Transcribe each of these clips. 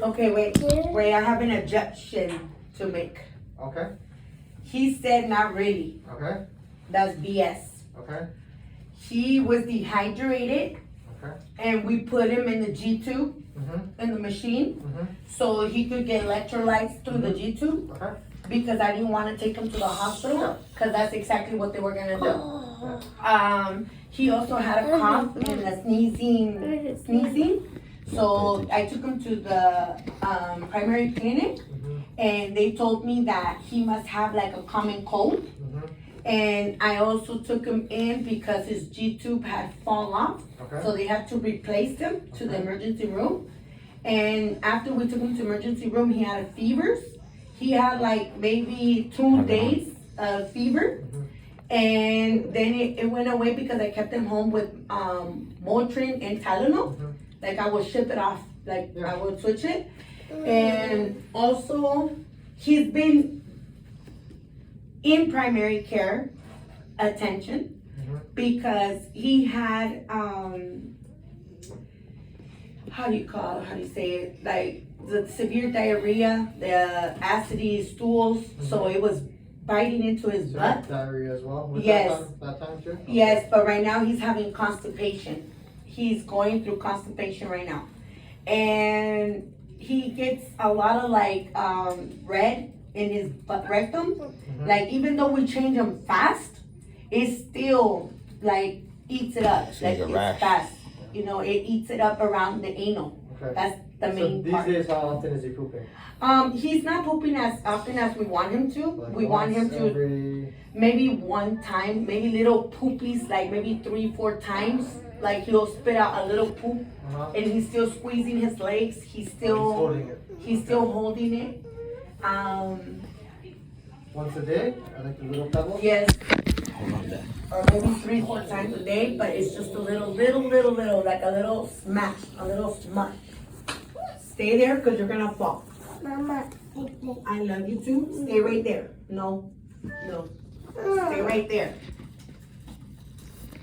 Okay, wait, I have an objection to make. Okay. He said not really. Okay. That's BS. Okay. He was dehydrated Okay. and we put him in the G-tube in the machine so he could get electrolytes through the G-tube Okay. because I didn't want to take him to the hospital because that's exactly what they were gonna do. He also had a cough and a sneezing. So I took him to the primary clinic and they told me that he must have like a common cold. And I also took him in because his G-tube had fallen off. Okay. So they had to replace him to the emergency room. And after we took him to emergency room, he had a fever. He had like maybe 2 days of fever. And then it went away because I kept him home with Motrin and Tylenol. Like I would ship it off, like I would switch it. And also he's been in primary care attention because he had how do you say it, like the severe diarrhea, the acidy stools, so it was biting into his butt. Diarrhea as well? Was Yes. That time too? Okay. Yes, but right now he's having constipation. He's going through constipation right now. And he gets a lot of like red in his rectum. Like even though we change him fast, it still like eats it up. Like it's fast. You know, it eats it up around the anal. Okay. That's the main these part. days, how often is he pooping? He's not pooping as often as we want him to. Like We want him to every... maybe one time, maybe little poopies, like maybe 3-4 times. Like he'll spit out a little poop, and he's still squeezing his legs. He's still holding it. still holding it. Once a day? I like the little pebbles? Yes. Or maybe 3-4 times a day, but it's just a little, like a little smash, a little smush. Stay there, cause you're gonna fall. Mama, I love you too. Stay right there. No. Stay right there.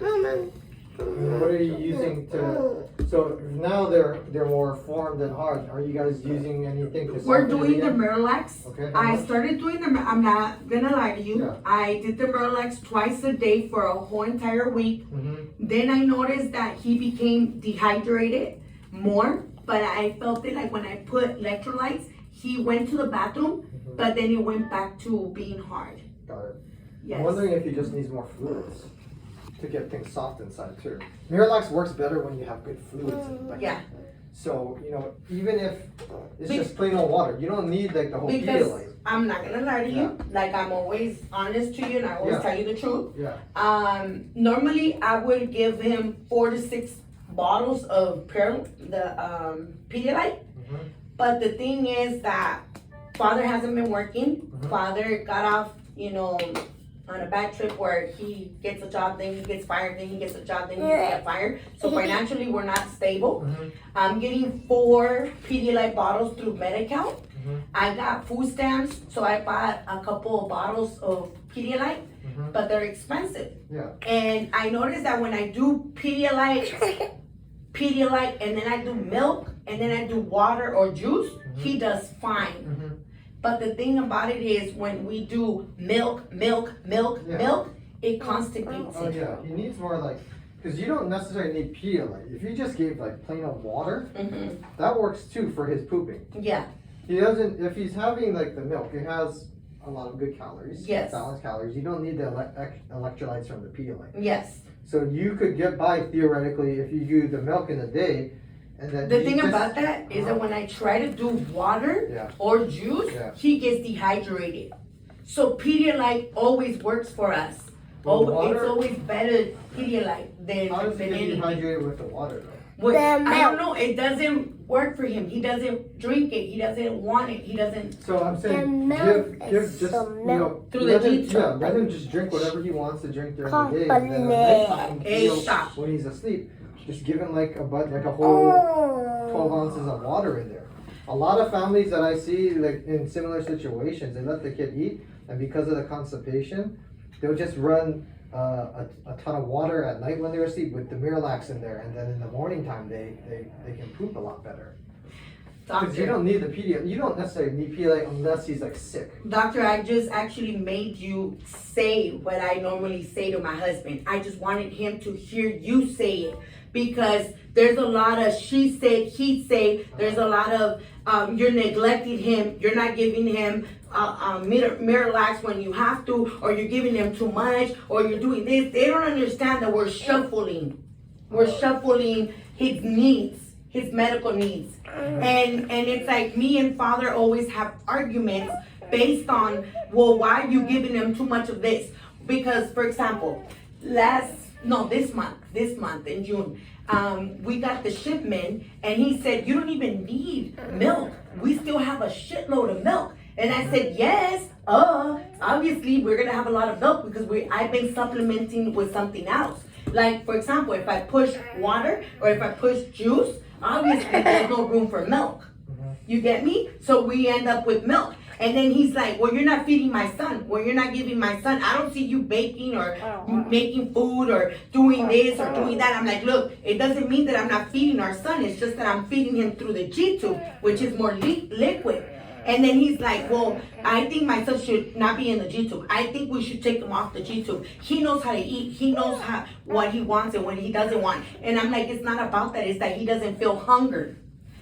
Mama. What are you using to? So now they're more formed and hard. Are you guys using anything to? We're soften it doing the again? Miralax. Okay. I started doing the. I'm not gonna lie to you. Yeah. I did the Miralax twice a day for a whole entire week. Then I noticed that he became dehydrated more, but I felt it like when I put electrolytes, he went to the bathroom, but then it went back to being hard. Got it. Yes. I'm wondering if he just needs more fluids to get things soft inside too. Miralax works better when you have good fluids. Like, Yeah. So, you know, even if it's just plain old water, you don't need like the whole Because Pedialyte. I'm not gonna lie to you. Like I'm always honest to you, and I always Yeah. tell you the truth. Yeah. Normally I would give him 4 to 6 bottles of Pedialyte. But the thing is that father hasn't been working. Father got off, you know, on a bad trip where he gets a job, then he gets fired, then he gets a job, then he gets fired. So financially we're not stable. I'm getting 4 Pedialyte bottles through Medi-Cal. I got food stamps, so I bought a couple of bottles of Pedialyte, but they're expensive. Yeah. And I noticed that when I do Pedialyte, and then I do milk, and then I do water or juice, he does fine. But the thing about it is when we do milk, it constipates Oh it. yeah. He needs more like, because you don't necessarily need Pedialyte. If you just gave like plain old water, that works too for his pooping. Yeah. He doesn't, if he's having like the milk, it has a lot of good calories. Yes. Balanced calories. You don't need the electrolytes from the Pedialyte. Yes. So you could get by theoretically if you do the milk in a day, and then The thing about that is that when I try to do water Yeah. or juice, Yeah. he gets dehydrated. So Pedialyte always works for us. Well, It's water- always better Pedialyte how does he than get anything. dehydrated with the water though? I don't know. It doesn't work for him. He doesn't drink it. He doesn't want it. He doesn't. So I'm The saying milk give is just some you know milk. Through let the him, G-tube. yeah, let him just drink whatever he wants to drink during the day, and then at nighttime, Hey, stop. when he's asleep, just give him like a whole 12 ounces of water in there. A lot of families that I see like in similar situations, they let the kid eat, and because of the constipation, they'll just run a ton of water at night when they're asleep with the Miralax in there, and then in the morning time they can poop a lot better. Because you Doctor, don't need the Pedialyte, you don't necessarily need Pedialyte unless he's like sick. doctor, I just actually made you say what I normally say to my husband. I just wanted him to hear you say it because there's a lot of she said, he say. There's a lot of you're neglecting him. You're not giving him Miralax when you have to, or you're giving him too much, or you're doing this. They don't understand that we're shuffling. We're shuffling his needs, his medical needs. And it's like me and father always have arguments based on, well, why are you giving him too much of this? Because, for example, this month in June, we got the shipment and he said, you don't even need milk. We still have a shitload of milk. And I said, yes, obviously we're gonna have a lot of milk because I've been supplementing with something else. Like, for example, if I push water or if I push juice, obviously there's no room for milk. You get me? So we end up with milk. And then he's like, well, you're not feeding my son. Well, you're not giving my son. I don't see you baking or making food or doing this or doing that. I'm like, look, it doesn't mean that I'm not feeding our son. It's just that I'm feeding him through the G-tube, which is more liquid. And then he's like, well, I think my son should not be in the G-tube. I think we should take him off the G-tube. He knows how to eat. He knows what he wants and what he doesn't want. And I'm like, it's not about that. It's that he doesn't feel hunger.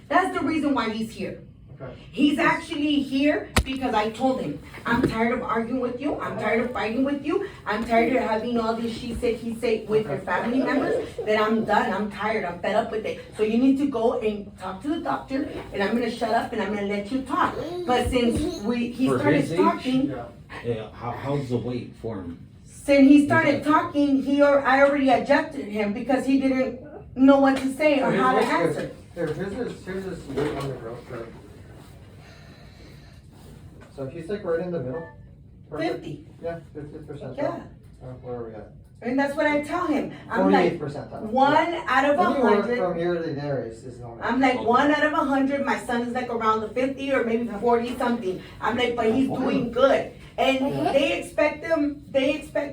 That's the reason why he's here. Okay. He's actually here because I told him, I'm tired of arguing with you. I'm tired of fighting with you. I'm tired of having all this she said, he said with your family members. That I'm done. I'm tired. I'm fed up with it. So you need to go and talk to the doctor, and I'm gonna shut up and I'm gonna let you talk. But since he For started his age? talking, Yeah, how's the weight for him? since he started talking, I already ejected him because he didn't know what to say or how to answer. Here's his weight on the growth curve. So he's like right in the middle. Perfect. 50. Yeah, 50%. Yeah. Where are we at? And that's what I tell him. I'm like, 48%. 1 out of Anywhere 100. from here to there is normal. I'm like 1 out of 100. My son is like around the 50 or maybe 40 something. I'm like, but he's doing good. And they expect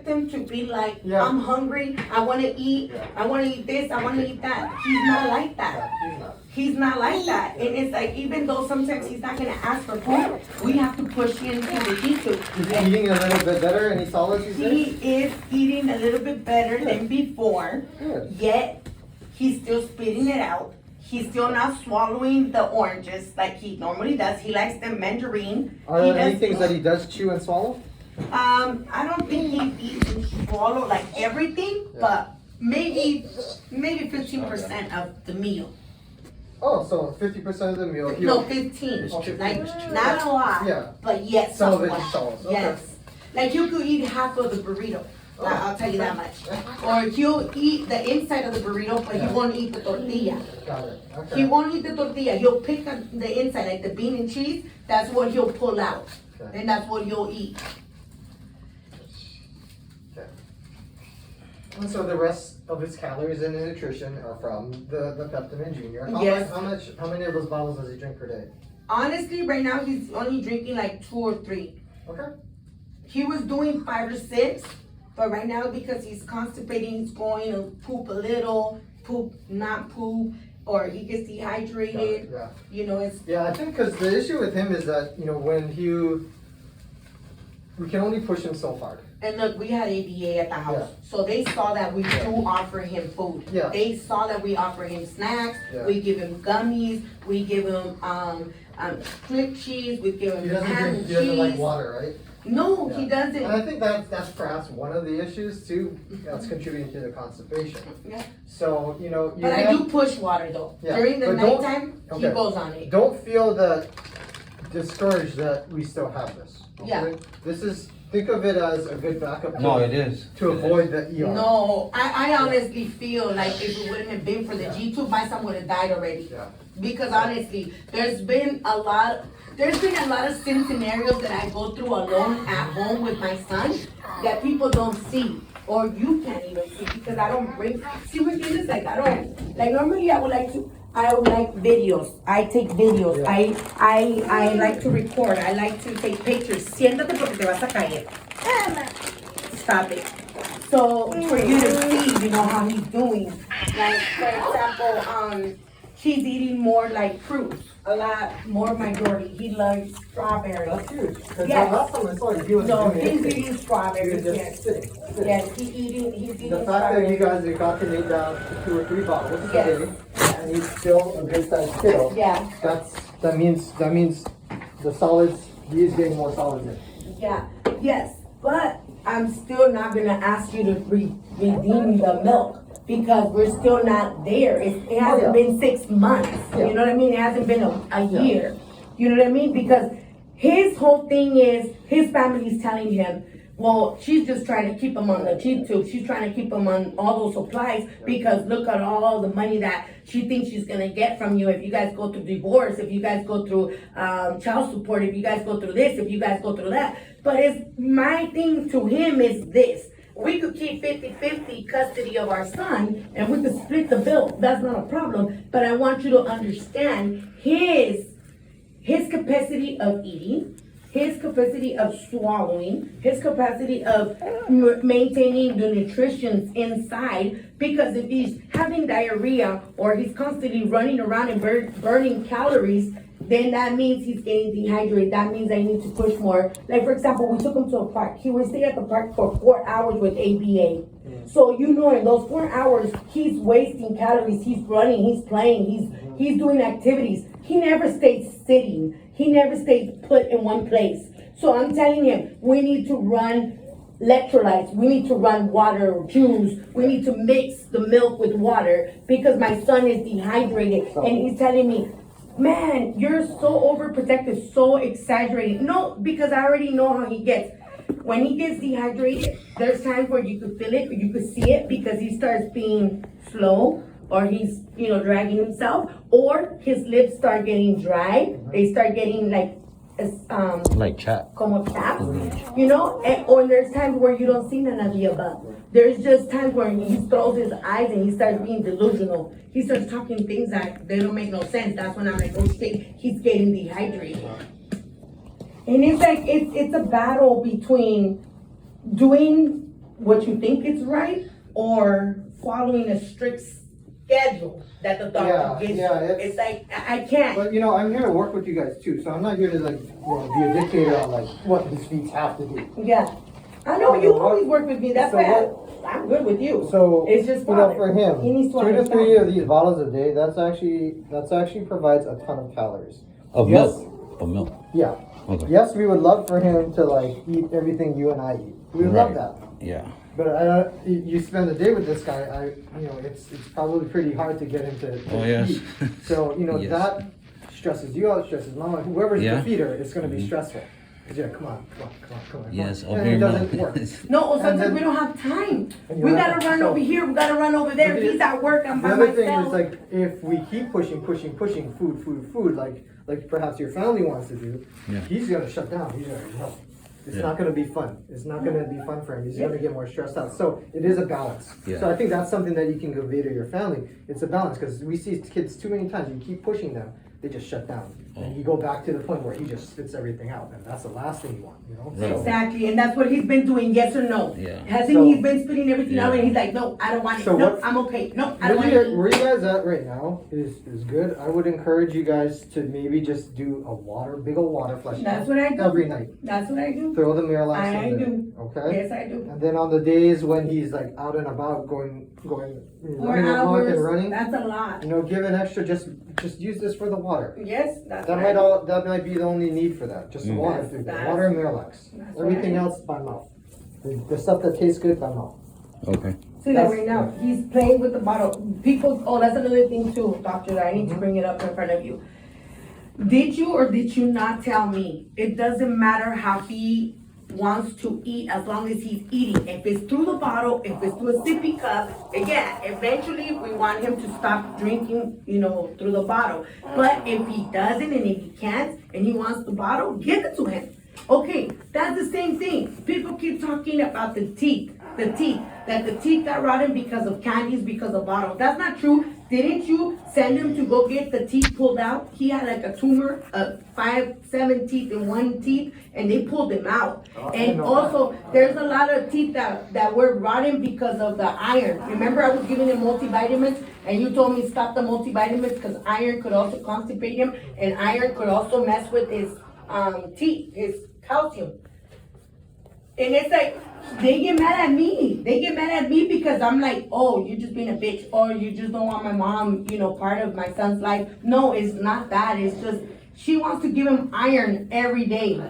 them to be like, Yeah. I'm hungry, I want to eat, Yeah. I want to eat this, I want to eat that. He's not like that. Yeah, he's not. He's not like that. And it's like, even though sometimes he's not going to ask for food, we have to push him to the G-tube. Is he eating a little bit better? Any solids these He days? is eating a little bit better than before, Good. yet he's still spitting it out. He's still not swallowing the oranges like he normally does. He likes the mandarin. Are He there any does- things that he does chew and swallow? I don't think he eats and swallow like everything, Yeah. but maybe 15% of the meal. Oh, so 50% of the meal. No, 15. Okay. Like not a lot, Yeah. but yes, Some of it somewhat. he swallows. Okay. Yes. Like you could eat half of the burrito. I'll tell you that much. Or he'll eat the inside of the burrito, but he won't eat the tortilla. Got it. Okay. He won't eat the tortilla. He'll pick up the inside, like the bean and cheese. That's what he'll pull out, Okay. and that's what he'll eat. And so the rest of his calories and nutrition are from the Peptamen Junior. Yes. How many of those bottles does he drink per day? Honestly, right now he's only drinking like 2 or 3. Okay. He was doing 5 or 6, but right now because he's constipating, he's going to poop a little, poop, not poop, or he gets dehydrated. Yeah. You know, it's Yeah, I think because the issue with him is that, you know, we can only push him so hard. and look, we had ADA at the house, so they saw that we do offer him food. Yeah. They saw that we offer him snacks. Yeah. We give him gummies. We give him strip cheese. We give He him ham and he doesn't like cheese. water, right? No, he And doesn't. I think that's perhaps one of the issues too, that's contributing to the constipation. Yeah. So, you know, But I do push water though. Yeah, During the but don't- nighttime, he okay. goes on it. don't feel that discouraged that we still have this. Okay? Yeah. This is, think of it as a good backup No, to, it is. to avoid the ER. No, I honestly feel like if it wouldn't have been for the G2, my son would have died already. Yeah. Because honestly, there's been a lot of scenarios that I go through alone at home with my son that people don't see. Or you can't even see because I don't bring, see what this is like, normally I would like videos. I take videos. Yeah. I like to record. I like to take pictures. Siéntate porque te vas a caer. Stop it. So for you to see, you know, how he's doing. Like, for example, he's eating more like fruits, a lot more majority. He loves strawberries. That's huge. Because Yes. last time I saw you, he was No, doing he's anything. eating He strawberries, was just yes. sitting. Yes, he's eating The fact that you strawberries. guys have got to make down to 2 or 3 bottles a Yes. day, and he's still a good sized kiddo. Yeah, That means the solids, he is getting more solids in. yeah, yes, but I'm still not gonna ask you to redeem the milk because we're still not there. It hasn't yeah. been 6 months, Yeah. you know what I mean? It hasn't been a Yeah. year, you know what I mean? Because his whole thing is, his family's telling him, well, she's just trying to keep him on the cheap tube. She's trying to keep him on all those supplies because look at all the money that she thinks she's gonna get from you if you guys go through divorce, if you guys go through child support, if you guys go through this, if you guys go through that. But it's my thing to him is this. We could keep 50-50 custody of our son and we could split the bill. That's not a problem. But I want you to understand his capacity of eating, his capacity of swallowing, his capacity of maintaining the nutrition inside. Because if he's having diarrhea or he's constantly running around and burning calories, then that means he's getting dehydrated. That means I need to push more. Like for example, we took him to a park. He would stay at the park for 4 hours with ABA. So you know, in those 4 hours, he's wasting calories. He's running. He's playing. He's doing activities. He never stays sitting. He never stays put in one place. So I'm telling him, we need to run electrolytes. We need to run water or juice. We need to mix the milk with water because my son is dehydrated. And he's telling me, man, you're so overprotective, so exaggerated. No, because I already know how he gets. When he gets dehydrated, there's times where you could feel it, or you could see it because he starts being slow, or he's, dragging himself, or his lips start getting dry. They start getting Like chat. como chapped, or there's times where you don't see none of the above. There's just times where he throws his eyes and he starts being delusional. He starts talking things that they don't make no sense. That's when I'm like, oh shit, he's getting dehydrated. And it's like, it's a battle between doing what you think is right or following a strict schedule that the doctor gives you. It's like, I can't. But I'm here to work with you guys too, so I'm not here to be a dictator on what his feet have to do. Yeah. I know you always work with me. That's why I'm good with you. So it's just for him, he needs to 2 to 3 understand. of these bottles a day, that's actually provides a ton of calories. Of Yes. milk. Of milk. Yeah. Okay. Yes, we would love for him to eat everything you and I eat. We would love Right. that. Yeah. But you spend the day with this guy. It's probably pretty hard to get him to Oh, yes. eat. So Yes. that stresses you out, stresses mama. Whoever's Yeah. the feeder, it's going to be stressful. Yeah, come on. Yes, And open it your doesn't work. mouth. No, And sometimes then- we don't have time. And you We have gotta to- run so- over here, we gotta run over there. But He's at work, I'm The by other thing myself. is if we keep pushing food, like perhaps your family wants to do, Yeah. he's gonna shut down. He's gonna no. It's Yeah. not gonna be fun. It's not gonna be fun for him. He's gonna get more stressed out. So it is a balance. Yeah. So I think that's something that you can convey to your family. It's a balance because we see kids too many times. You keep pushing them, they just shut down, and you go back to the point where he just spits everything out, and that's the last thing you want. Right. So- Exactly, and that's what he's been doing, yes or no? Yeah. Hasn't So- he been spitting everything out Yeah. and he's like, no, I don't want it, So no, what- I'm okay, no, I don't want Where it. you guys at right now is good. I would encourage you guys to maybe just do a big old water flush. That's what I do. Every night. That's what I do. Throw the Miralax I in there. do. Okay? Yes, I do. And then on the days when he's out and about going 4 running amok and hours, running, that's a lot. give an extra just use this for the water. Yes, that's That right. might be the only need for that. Just water through there. That's- Water and Miralax. that's Everything right. else by mouth. The stuff that tastes good by mouth. Okay. See that right now, he's playing with the bottle. That's another thing too, doctor, that I need to bring it up in front of you. Did you or did you not tell me, it doesn't matter how he wants to eat as long as he's eating? If it's through the bottle, if it's through a sippy cup, again, eventually we want him to stop drinking, through the bottle. But if he doesn't and if he can't and he wants the bottle, give it to him. Okay, that's the same thing. People keep talking about that the teeth got rotten because of candies, because of bottles. That's not true. Didn't you send him to go get the teeth pulled out? He had like a tumor of 7 teeth in one teeth, and they pulled him out. Oh, I didn't And know also, there's a lot of teeth that were rotten because of the iron. Remember, I was giving him multivitamins, and you told me stop the multivitamins because iron could also constipate him, and iron could also mess with his teeth, his calcium. And it's like, they get mad at me. They get mad at me because I'm like, oh, you're just being a bitch, or you just don't want my mom, part of my son's life. No, it's not that. It's just, she wants to give him iron every day.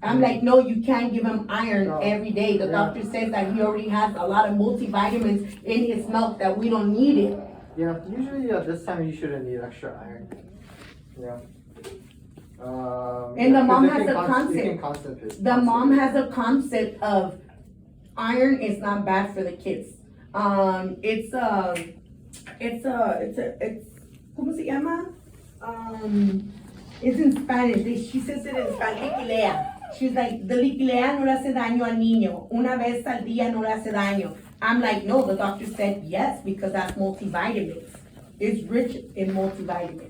I'm like, no, you can't give him iron every day. The doctor says that he already has a lot of multivitamins in his milk that we don't need it. Yeah, usually at this time you shouldn't need extra iron. Yeah. And the mom it has can a concept. constipate. The mom has a concept of iron is not bad for the kids. It's ¿cómo se llama? It's in Spanish. She says it in Spanish. Liquilea. She's like, the liquilea no le hace daño al niño. Una vez al día no le hace daño. I'm like, no, the doctor said yes, because that's multivitamins. It's rich in multivitamins.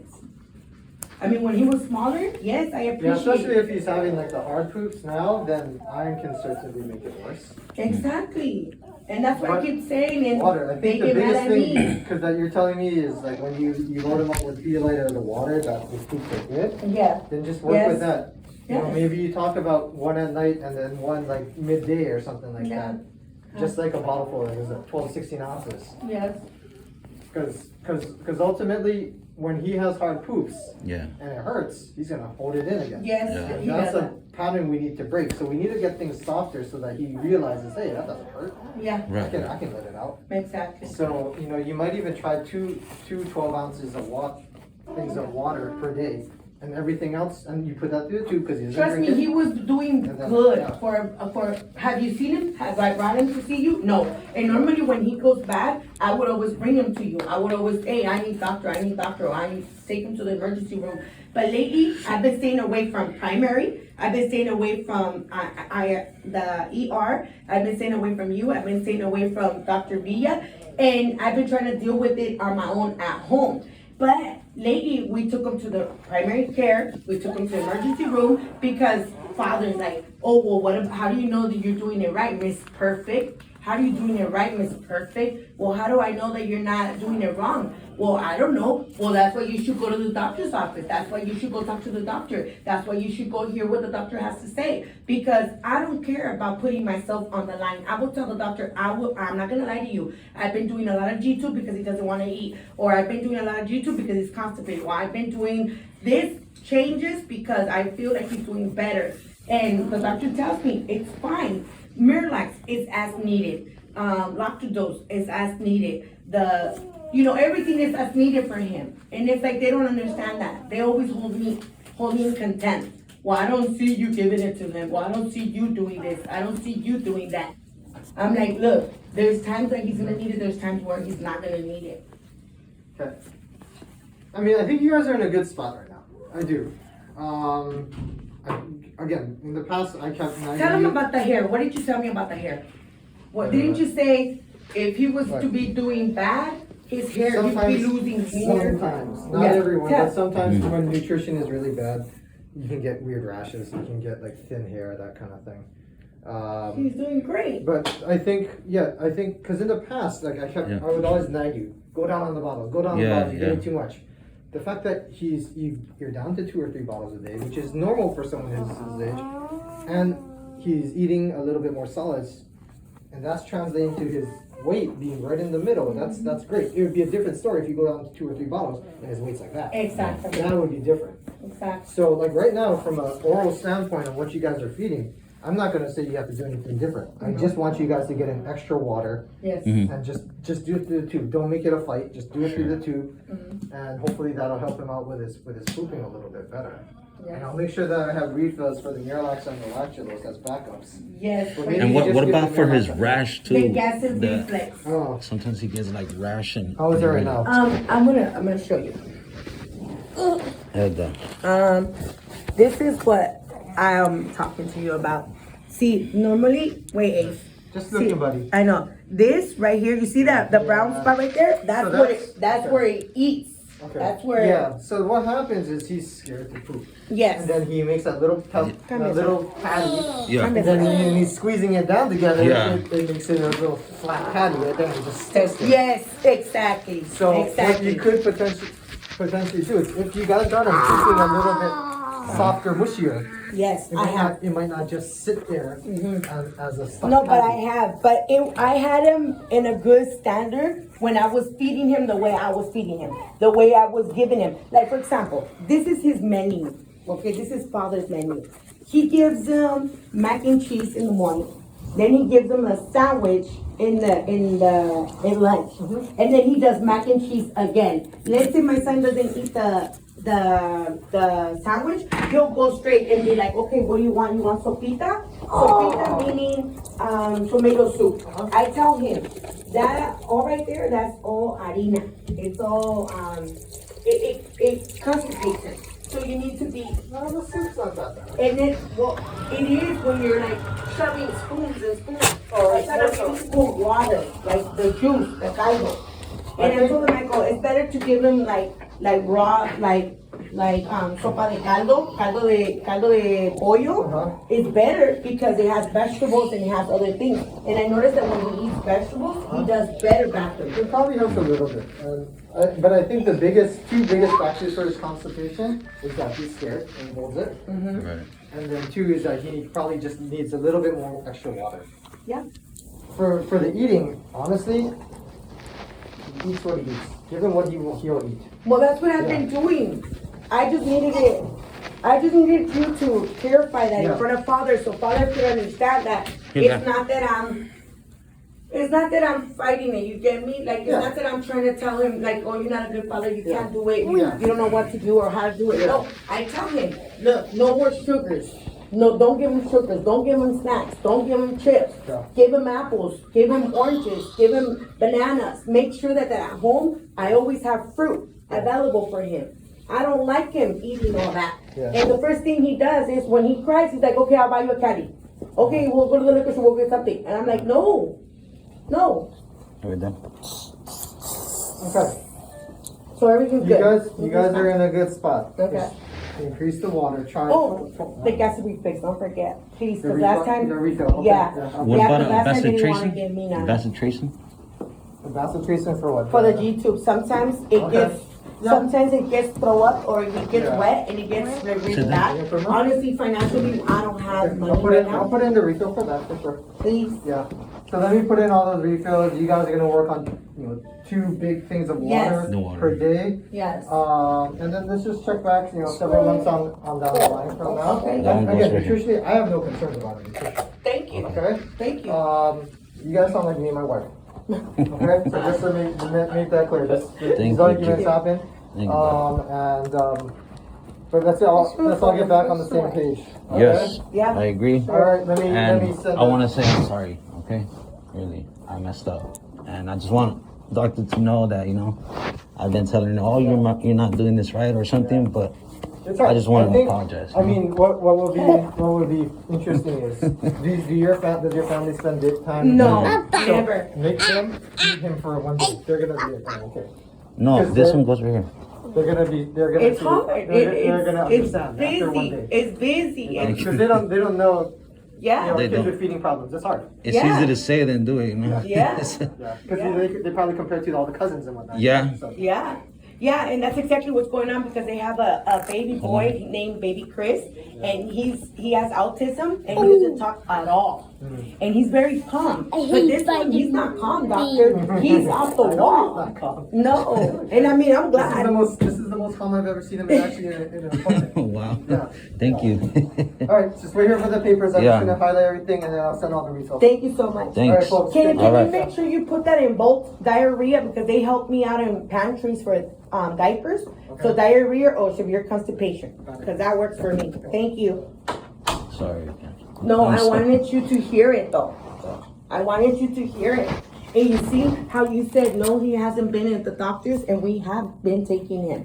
I mean, when he was smaller, yes, I appreciate Yeah, especially if he's having like the hard poops now, then iron can certainly make it worse. Exactly. And that's what I keep saying, and Water, I they think the get mad biggest at me. thing, because that you're telling me is like when you load him up with Pedialyte or the water, that his poops are good, Yeah, then just work Yes. with that. You know, Yes. maybe you talk about one at night and then one like midday or something like Yeah. that. Just like a bottle full, it was 12, 16 ounces. yes, Because ultimately, when he has hard poops Yeah. and it hurts, he's gonna hold it in again. yes. Yeah. he That's does a pattern we need to break. So we need to get things softer so that he realizes, hey, that doesn't hurt. that. Yeah, I Right. can let it out. exactly. So, you might even try two 12 ounces of water per day, and everything else, and you put that through the tube because he doesn't Trust me, drink he it. was doing And then- good yeah. for, have you seen him? Have I brought him to see you? No. And normally when he goes bad, I would always bring him to you. I would always, hey, I need doctor, or I need to take him to the emergency room. But lately, I've been staying away from primary. I've been staying away from the ER. I've been staying away from you. I've been staying away from Dr. Villa. And I've been trying to deal with it on my own at home. But lately, we took him to the primary care, we took him to the emergency room, because father's like, oh, well, how do you know that you're doing it right, Miss Perfect? How are you doing it right, Miss Perfect? Well, how do I know that you're not doing it wrong? Well, I don't know. Well, that's why you should go to the doctor's office. That's why you should go talk to the doctor. That's why you should go hear what the doctor has to say. Because I don't care about putting myself on the line. I will tell the doctor, I'm not gonna lie to you. I've been doing a lot of G-tube because he doesn't wanna eat. Or I've been doing a lot of G-tube because he's constipated. Or I've been doing this changes because I feel like he's doing better. And the doctor tells me, it's fine. Miralax is as needed. Lactodose is as needed. Everything is as needed for him. And it's like, they don't understand that. They always hold me in contempt. Well, I don't see you giving it to him. Well, I don't see you doing this. I don't see you doing that. I'm like, look, there's times that he's gonna need it. There's times where he's not gonna need it. Okay. I mean, I think you guys are in a good spot right now. I do. Again, in the past, I kept. Tell him about the hair. What did you tell me about the hair? What didn't you say? If he was to be doing bad, his hair, he'd be losing hair. Sometimes, not Yeah. everyone, Yeah. but sometimes when nutrition is really bad, you can get weird rashes. You can get like thin hair, that kind of thing. He's doing great. But I think, because in the past, like Yeah. I would always nag you, go down on the bottle, go down on the Yeah, bottle, you're getting yeah. too much. The fact that you're down to 2 or 3 bottles a day, which is normal for someone his age, and he's eating a little bit more solids, and that's translating to his weight being right in the middle. That's great. It would be a different story if you go down to 2 or 3 bottles and his weight's like that. Exactly. That would be different. Exactly. So like right now, from an oral standpoint of what you guys are feeding, I'm not gonna say you have to do anything different. I just want you guys to get in extra water Yes. and just do it through the tube. Don't make it a fight. Just do it through the tube, and hopefully that'll help him out with his pooping a little bit better. And I'll make sure that I have refills for the Miralax and the Lactulose as backups. Yes. Well, maybe And you what just what give about the for his Miralax. rash too? The gases The- reflex. Oh, Sometimes he gets like rash and. how is it right now? I'm gonna show you. This is what I'm talking to you about. See, normally, wait, Ace. Just looking, buddy. I know. this right here, you see that, the brown Yeah. spot right there? That's So where that's- that's okay. where it eats. Okay. That's where, Yeah. So what happens is he's scared to poop, yes. and then he makes that little patty, Yeah. and then when he's squeezing it down together, Yeah. it makes it a little flat patty right there. And just sticks it. Yes, exactly. So what exactly. you could potentially do is if you guys got him something a little bit softer, mushier, Yes, it I might have. not, it might not just sit there as a stuck No, but I patty. have. But I had him in a good standard when I was feeding him the way I was feeding him, the way I was giving him. Like, for example, this is his menu. Okay, this is father's menu. He gives them mac and cheese in the morning. Then he gives them a sandwich in lunch. And then he does mac and cheese again. Let's say my son doesn't eat the sandwich, he'll go straight and be like, okay, what do you want? You want sopita? Sopita meaning tomato soup. I tell him that all right there, that's all harina. It's all it constipates him. So you need to be, No, the soup's not that bad. and then well, it is when you're like shoving spoons and spoons. I tell him you need to put water, like the juice, the caldo. And I told him, I go, it's better to give him like raw, sopa de caldo de pollo. It's better because it has vegetables and it has other things. And I noticed that when he eats vegetables, he does better back there. It probably helps a little bit, but I think the two biggest factors for his constipation is that he's scared and holds it, Right. and then two is that he probably just needs a little bit more extra water. Yeah. For the eating, honestly, he eats what he eats. Give him what he'll eat. Well, that's what I've been doing. I just needed you to clarify that Yeah. in front of father, so father could understand that Yeah. it's not that I'm fighting it, you get me? Like, it's Yeah. not that I'm trying to tell him, like, oh, you're not a good father, you Yeah. can't do it, Yeah. you don't know what to do or how to do it. Yeah. No, I tell him, look, no more sugars. No, don't give him sugars, don't give him snacks, don't give him chips. Yeah. Give him apples, give him oranges, give him bananas. Make sure that at home, I always have fruit available for him. I don't like him eating all that. Yeah. And the first thing he does is when he cries, he's like, okay, I'll buy you a caddy. Okay, we'll go to the liquor store, we'll get something. And I'm like, no. Are we done? Okay, So everything's you good. guys are in a good spot. Okay. Just increase the water. Try. Oh, the gas to be fixed, don't forget. Please, The because last refill- time. the refill, okay, Yeah. yeah. What Yeah, about 'cause last time they didn't wanna bacitracin? give me none. Bacitracin? Bacitracin for what? For the G tube, sometimes it Okay. gets, Yeah. sometimes it gets throw up or it gets Yeah. wet and it gets really So bad. then- Honestly, financially, I don't have money I'll right now. put in the refill for that for sure. Please. Yeah. So let me put in all those refills. You guys are gonna work on 2 big things of Yes. water The water. per day. Yes. And then let's just check back, several months on down the line from now. Okay. That one goes Again, right here. nutritionally, I have no concerns about it. nutrition, Thank you. Okay. Thank you. You guys sound like me and my wife. Okay. So just to make that clear, Thank these you. arguments happen. Thank you. But let's all get back on the same page. Okay? Yes, Yeah. I agree. All right. Let me And send. I want to say I'm sorry, okay? Really, I messed up. And I just want doctor to know that, I've been telling her, oh, you're not doing this right or something, but It's all right. I just wanted to think- apologize. I mean, what would be interesting is, does your family spend time? No, So, never. Make them feed him for 1 day. They're gonna be okay. No, because this they're- one goes right here. They're gonna It's see- hard. They're gonna It's understand after 1 busy. day. It's busy. And Because they don't know. yeah. They Kids don't. with feeding problems. It's hard. It's Yeah. easy to say than do it, Yeah. Yeah. Because Yeah. they probably compare it to all the cousins and whatnot. Yeah. So, Yeah. Yeah, and that's exactly what's going on because they have a baby boy named Baby Chris, and he has autism and he doesn't talk at all, and he's very calm. But this one, he's not calm, doctor. He's off the wall. not calm. No, and I mean I'm glad. This is the most calm I've ever seen him actually in an appointment. Wow. Yeah. Thank you. All right, just wait here for the papers. I'm Yeah. just gonna highlight everything and then I'll send all the results. Thank you so much. All right, Thanks. folks. Can All you right. make sure you put that in both diarrhea because they help me out in pantries for diapers. Okay. So diarrhea or severe constipation Got it. because that works for me. Thank you. Sorry. No, I'm I sorry. wanted you to hear it though. I wanted you to hear it. And you see how you said no, he hasn't been at the doctors, and we have been taking him.